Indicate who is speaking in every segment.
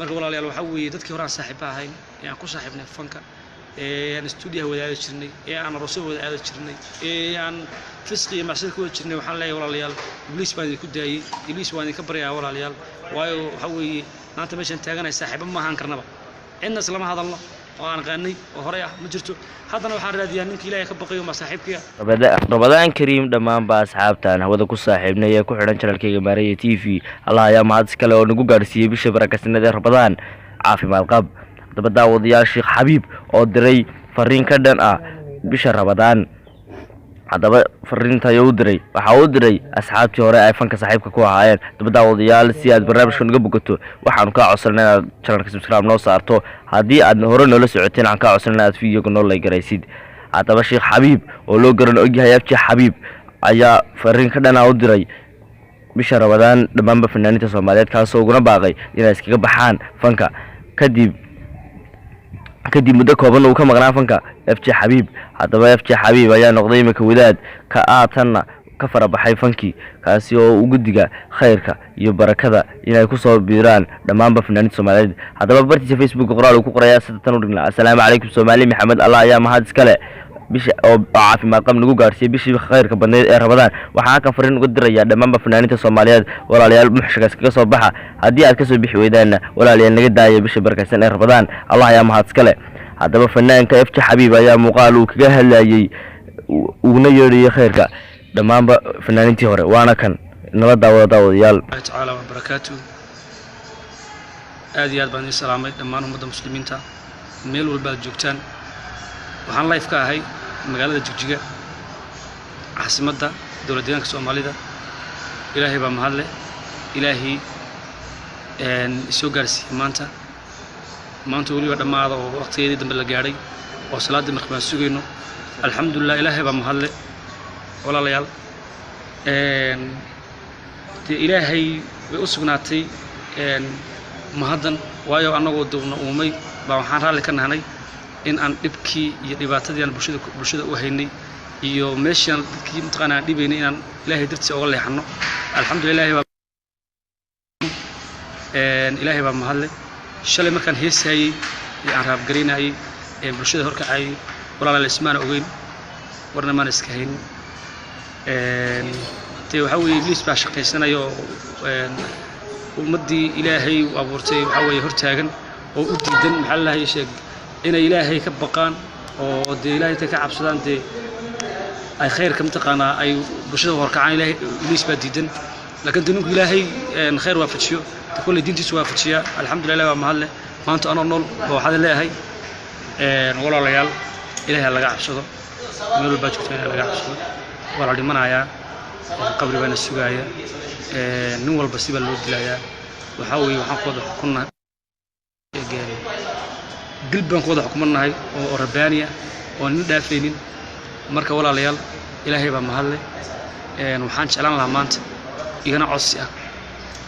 Speaker 1: marka walaalayaal waxa weeye dadkii hore aan saaxiib ahayn ee aan ku saaxiibnay fanka aan studio wadaada jirnay aan rooso wadaada jirnay aan fisqi iyo macsiyo ku jirnay waxaan leeyahay walaalayaal ibliis baan idinku daayay ibliis waan idinka baryaa walaalayaal waayo waxa weeye maanta meeshan taaganay saaxiibo ma ahaan karnaba cidna islama hadalno oo aan qaanay oo hore ah ma jirto haddana waxaan raadiyaa ninka ilaahay ka baqayo ma saaxiibkiya
Speaker 2: Ramadaan Kariim dhammaan ba asxaabtaan hawada ku saaxiibnay ee ku xidhan channelkayga Maariya TV Allah ayaa mahad iskale oo nagu gaarsiiyay bisha barakaysanada ee Ramadaan caafimaad qab daawadayaal Sheekh Xabiib oo diray fariin ka dhan ah bisha Ramadaan hadaba fariinta ayuu diray waxa uu diray asxaabtii hore ay fanka saaxiibka ku ahaayeen daawadayaal si aad barnaamijka uga bogato waxaan ka codsanaynaa channelka subscribe noo saarto haddii aad hore noola socoteen aan ka codsanaynaa aad video-ga noo like garaysid hadaba Sheekh Xabiib oo loo garan ogyahay Sheekh Xabiib ayaa fariin ka dhan ah u diray bisha Ramadaan dhammaan fanaaniinta Soomaaliyeed kaas oo ugu baaqay inay iskaga baxaan fanka kadib muddo kooban uu ka maqnaa fanka Sheekh Xabiib hadaba Sheekh Xabiib ayaa noqday imika wadaad ka aatanna ka farabaxay fanki kaasi oo ugu diga khayrka iyo barakada inay ku soo biiraan dhammaan fanaaniinta Soomaaliyeed hadaba bartiisa Facebook qoraal uu ku qorayaa sida tan u dhigna assalaamu calaykum Soomaali Maxamed Allah ayaa mahad iskale bisha oo caafimaad qab nagu gaarsiiyay bishii khayrka badneed ee Ramadaan waxaan ka fariin uga dirayaa dhammaan fanaaniinta Soomaaliyeed walaalayaal muxshigaas kaga soo baxa haddii aad ka soo bixi weydaan walaalayaal naga daayay bisha barakaysan ee Ramadaan Allah ayaa mahad iskale hadaba fanaanka Sheekh Xabiib ayaa muuqaal uu kaga hadlayay uuna yeedhiyay khayrka dhammaan fanaaniintii hore waana kan nala daawadayaal
Speaker 1: ta'ala wa barakaatu aad iyo aad baan idin salaamay dhammaan ummadda muslimiinta meel walba joogtaan waxaan live ka ahay magaalada Jigjiga caasimadda dowladda deegaanka Soomaalida ilaahay baa mahad leh ilaahay soo gaarsiiyay maanta waliba dhamaada oo waqtigeedii dambe la gaaray oo salaada markaan sugayno alxamdulillah ilaahay baa mahad leh walaalayaal ilaahay way u sugnaatay mahadan waayo anagoo doona uumay baa waxaan raali ka nahnay in aan dhibkii iyo dhibaatadii aan bulshada u haynay iyo meeshaan dadkii mutaqaanaa dhibaynay inaan ilaahay dartiisa uga leexano alxamdulillah ilaahay baa mahad leh shalay markaan heesayay aan raab gareynayay bulshada horkacay walaalayaal ismaan ogeyn warna maan iska hayn waxa weeye ibliis baa shaqaysanayo ummadii ilaahay u abuurtay waxa weeye hortaagan oo u diidan maxaa la sheeg inay ilaahay ka baqaan oo ilaahay ka cabsadaan ay khayrka mtaqaanaa ay bulshada horkacaan ilaahay ibliis baa diidan laakiin dininku ilaahay khayr waafajiyo kulli diintiisu waafajiya alxamdulillah waa mahad leh maanta anoo nool waxaad leeyahay walaalayaal ilaahay laga cabsado meel walba joogto ilaahay laga cabsado wala dhimanaaya qabri bana sugaaya nin walba siba loo dilaaya waxa weeye waxaan kooda xukunna dilban kooda xukumannahay oo rabbaaniya oo nin dhaafaynin marka walaalayaal ilaahay baa mahad leh waxaan jeclaan lahaa maanta igana codsi ah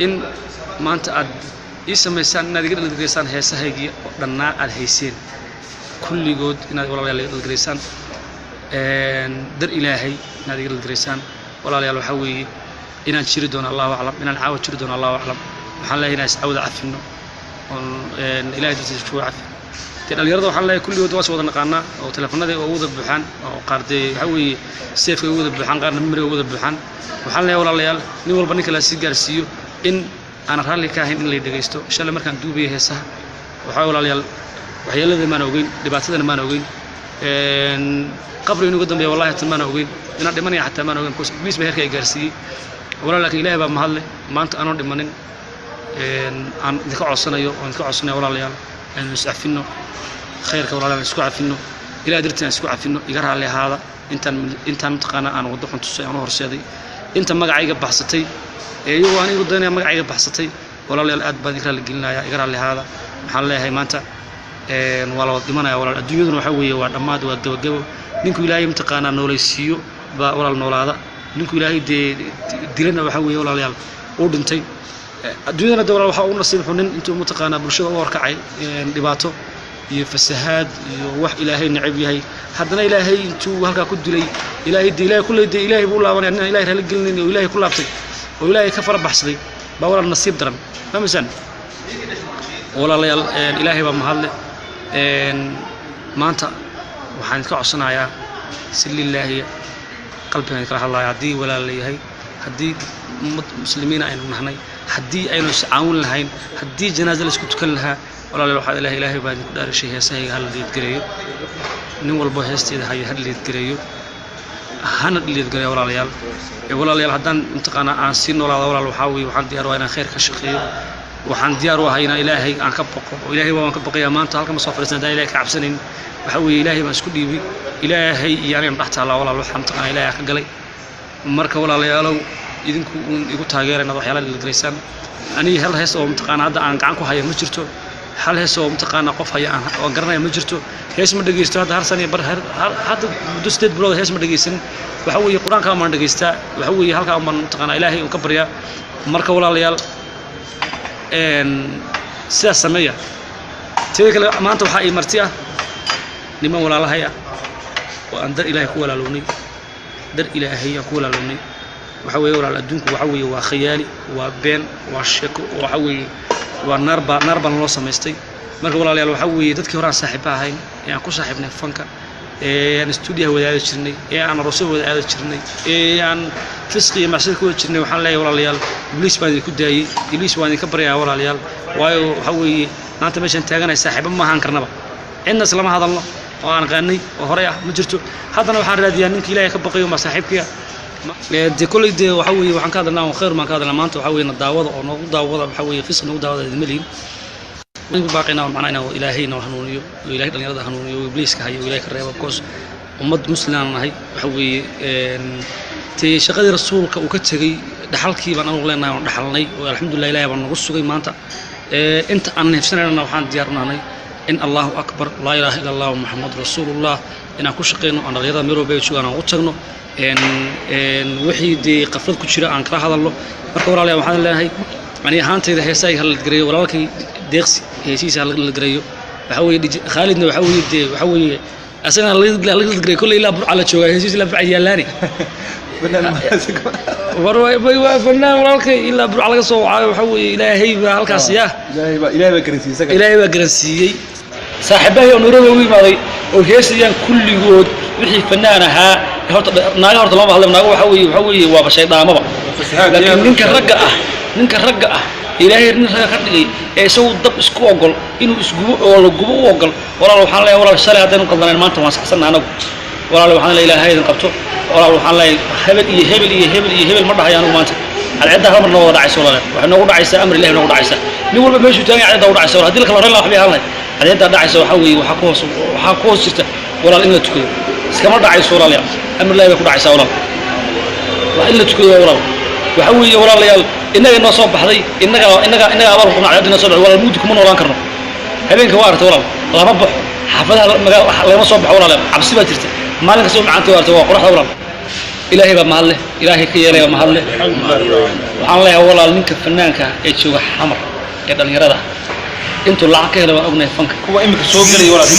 Speaker 1: in maanta aad ii samaysaan inaad iga dhaligeysaan heesahaygii oo dhannaan aad hayseen kulligood inaad walaalayaal iga dhaligeysaan dar ilaahay inaad iga dhaligeysaan walaalayaal waxa weeye inaan jiri doono Allahu aclam inaan caawa jiri doono Allahu aclam waxaan leeyahay inaan iscawda cafino oo ilaahay dadkiisa ku cafino dhalinyarada waxaan leeyahay kulligood waa soo wada naqaanaa oo telefoonada oo wada buuxaan oo qaarday waxa weeye seefka wada buuxaan qaarna memory wada buuxaan waxaan leeyahay walaalayaal nin walba ninka la sii gaarsiiyo in aan raalli ka ahayn in la dhageysto shalay markaan duubay heesaha waxa walaalayaal waxyeelada maan ogeyn dhibaatadana maan ogeyn qabri inuu dambeeyo wallahi tan maan ogeyn inaan dhimanaya xataa maan ogeyn ibliis baa heerka ay gaarsiiyay walaalayaal ilaahay baa mahad leh maanta aanoo dhimanin aan idinka codsanayo walaalayaal aan iscafino khayrka walaalayaal isku cafino ilaahay dartiina isku cafino iga raalli ahaada intaan mutaqaana aan wado xun tusay aan horseeday inta magacayga baxsatay iyagoo anigu doonaya magacayga baxsatay walaalayaal aad baan iga raalli gelinayaa iga raalli ahaada waxaan leeyahay maanta waa la dhimanaya walaal adduunyaduna waxa weeye waa dhammaad waa gabagabo ninku ilaahay mutaqaana noolaysiiyo baa walaal noolaada ninku ilaahay dilana waxa weeye walaalayaal uu dhintay adduunyadana dawlad waxa uu nasiib xunin intuu mutaqaana bulshada u horkacay dhibaato iyo fasahaad iyo wax ilaahay nacib yahay haddana ilaahay intuu halka ku dilay ilaahay kulay ilaahay buu laabanay ilaahay raalli gelin oo ilaahay ku laabtay oo ilaahay ka farabaxsaday baa walaal nasiib daran fahmaysan walaalayaal ilaahay baa mahadle maanta waxaan idinka codsanayaa si lilaahi qalbigan kala hadlaya haddii walaal leeyahay haddii ummad muslimiina aynu nahnay haddii aynu iscaawin lahayn haddii janaaso la isku tukan lahaa walaalayaal waxaa ilaahay baa idinku dhaarishay heesahayga hala liidgareeyo nin walbo heesteeda haya ha liidgareeyo hana liidgareeyo walaalayaal haddaan intaqaana aan sii noolaado walaal waxaa weeye waxaan diyaar waa inaan khayr ka shaqeeyo waxaan diyaar u ahay inaan ilaahay aan ka baqo oo ilaahay waan ka baqayaa maanta halka ma soo fadhiisana haddaan ilaahay ka cabsanayn waxa weeye ilaahay baan isku dhiibay ilaahay iyo anigana dhex taallaa walaal waxaan intaqaana ilaahay ka galay marka walaalayaalow idinku igu taageera inaad waxyaala liidgaraysaan aniga hal hees oo intaqaana hadda aan gacan ku haya ma jirto hal hees oo intaqaana qof haya aan garanaya ma jirto hees ma dhegeysto hadda har sano bar hadda muddo 8 bilood hees ma dhegeysan waxa weeye quraanka ma dhageystaa waxa weeye halka aan intaqaana ilaahay uu ka baryaa marka walaalayaal sidaas sameeya teeda kale maanta waxaa ii marti ah niman walaalahaya oo aan dar ilaahay ku walaalownay dar ilaahay aan ku walaalownay waxa weeye walaal adduunku waxa weeye waa khiyaali waa been waa sheeko waxa weeye waa naar baan loo samaystay marka walaalayaal waxa weeye dadkii hore aan saaxiib ahayn ee aan ku saaxiibnay fanka aan stuudiyaha wadaadi jirnay ee aan aroosyo wadaadi jirnay ee aan fisqi iyo macsiyo ku wada jirnay waxaan leeyahay walaalayaal ibliis baan idinku daayay ibliis waan idinka baryaa walaalayaal waayo waxa weeye maanta meeshaan taaganahay saaxiibo ma ahaan karnaba cidna islama hadalno oo aan qaanay oo hore ah ma jirto haddana waxaan raadiyaa ninka ilaahay ka baqayo ma saaxiibkiya de kulay de waxa weeye waxaan ka hadalnaa oo khayr maan ka hadalnaa maanta waxa weeye daawada oo noogu daawada waxa weeye fisqi noogu daawada idmaliin باقينا معنا إلهي نوحنونيو وإلهي دلنا هذا هنونيو وإبليس كهاي وإلهي كريبا بكوس أمد مسلم هاي وحوي تي شقدي رسولك وكتجي دحالكي بنا نقولنا دحالني والحمد لله إلهي بنا نقص جي مانتا أنت أنا نفسنا نوحان ديارنا إن الله أكبر لا إله إلا الله محمد رسول الله إن أكون شقينا أنا غير ميرو بيتشو أنا وتشغنو إن وحيد قفلت كشرة عن كره هذا الله مركور عليه وحنا الله هاي يعني هانتي ده هساي هالجريو ولكن ديقس هيسيس هالجريو بحوي خالدنا بحوي أصلاً الله الجريو كله إلا على شو هيسيس إلا بعد يلاني وروي فنان ولكن إلا على قصو بحوي إلهي بهالكاسية
Speaker 3: إلهي بكرسي
Speaker 1: إلهي بكرسي صاحبه ونوره ويماضي وهيسيان كل جود وحي فنانها ناقة هرت الله هذا ناقة وحوي وبشيء ضامة لكن ninka ragga ah ilaahay ninka ka dhigay ee soo dab isku ogol inuu isgubo oo la gubo u ogol walaal waxaan leeyahay walaal shalay hadaan qaldaneen maanta waan saxsanaa anagu walaal waxaan leeyahay ilaahay idin qabto walaal waxaan leeyahay hebel ma dhahayo anigu maanta alcada hal mar noo dhacayso walaal waxa noogu dhacaysa amri ilaahay noogu dhacaysa nin walba meeshuu taagan yahay u dhacaysa hadii la kala horeyn la waxba halay alcada dhacaysa waxa weeye waxa ku hoos jirta walaal in la tukado iskama dhacayso walaal amri ilaahay ku dhacaysa walaal waa in la tukado walaal waxa weeye walaalayaal inaga noo soo baxday inaga abaal ku nacay inna soo baxay walaal muddo kuma noolaan karno habeenka waa artay walaal laba bax xaafadaha laga soo baxo walaal cabsi baa jirta maalinka soo macaanta waa artay waa quraxda walaal ilaahay baa mahad leh ilaahay ka yeelay mahad leh waxaan leeyahay walaal ninka fanaanka ee jooga xamar ee dhalinyarada intuu lacag ka helay waan ognahay fanka
Speaker 3: kuwa imika soo galay walaal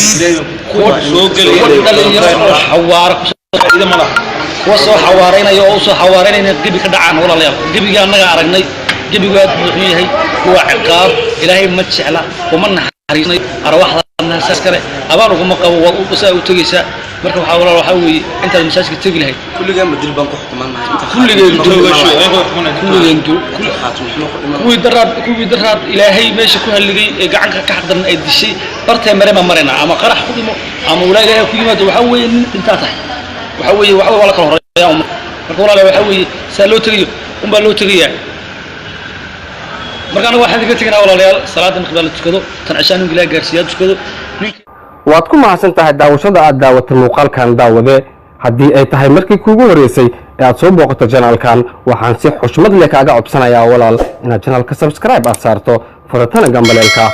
Speaker 1: kuwa soo galay dhalinyarada oo xawaar ku soo ma laha وصو حوارينا يوصو حوارينا جبي كدعان ولا لا جبي أنا أرجني جبي قاد بحيه هو عقاب إلهي متشعلا ومن حريصني أروح الناس سكره أباركم مقاو وساو تجيسا مركب حاول وحوي أنت المساج تجي هاي
Speaker 3: كل جنب بدل بنكو كمان
Speaker 1: كل جنب كل دراب إلهي ماشي كل اللي قاعد كحضر أيدي شيء برتة مرنا أما قرح كل أما ولا إلهي كل ما توحوي أنت تحت وحوي ولا كهر يوم مركون على وحوي سالو تريو بلو تريا مركان واحد يقتكنا ولا ليال صلاة مقبل تكذو تنعشان وقلا جارسيات تكذو
Speaker 4: waad ku mahadsan tahay daawashada aad daawatay muuqaalkan daawade haddii ay tahay markii kuugu horeysay ee aad soo booqato janaalkan waxaan si xushmad leh kaaga codsanayaa walaal inaad janaalka subscribe aad saarto furatana gambaleelka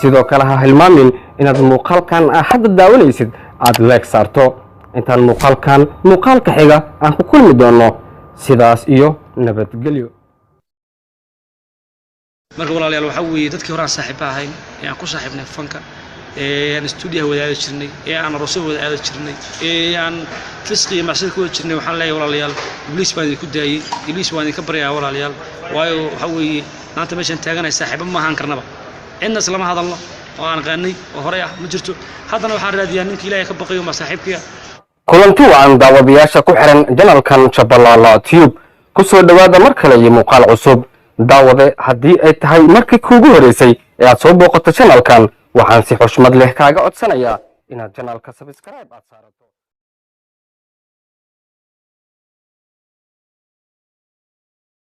Speaker 4: sidoo kale ha hilmaamin inaad muuqaalkan hadda daawanaysid aad like saarto intaan muuqaalka xiga aan ku kulmi doono sidaas iyo nabadgelyo
Speaker 1: marka walaalayaal waxa weeye dadkii hore aan saaxiib ahayn ee aan ku saaxiibnay fanka ee aan stuudiyaha wadaadi jirnay ee aan aroosyo wadaadi jirnay ee aan fisqi iyo macsiyo ku wada jirnay waxaan leeyahay walaalayaal ibliis baan idinku daayay ibliis waan idinka baryaa walaalayaal waayo waxa weeye maanta meeshaan taaganahay saaxiibo ma ahaan karnaba cidna islama hadalno oo aan qaanay oo hore ah ma jirto haddana waxaan raadiyaa ninkii ilaahay ka baqayo ma saaxiibkiya
Speaker 4: kulanti wacan daawadayaasha ku xiran janalkan Shabalala Tube ku soo dhawaada mar kale iyo muuqaal cusub daawade haddii ay tahay markii kuugu horeysay ee aad soo booqato janalkan waxaan si xushmad leh kaaga codsanayaa inaad janalka subscribe aad saarato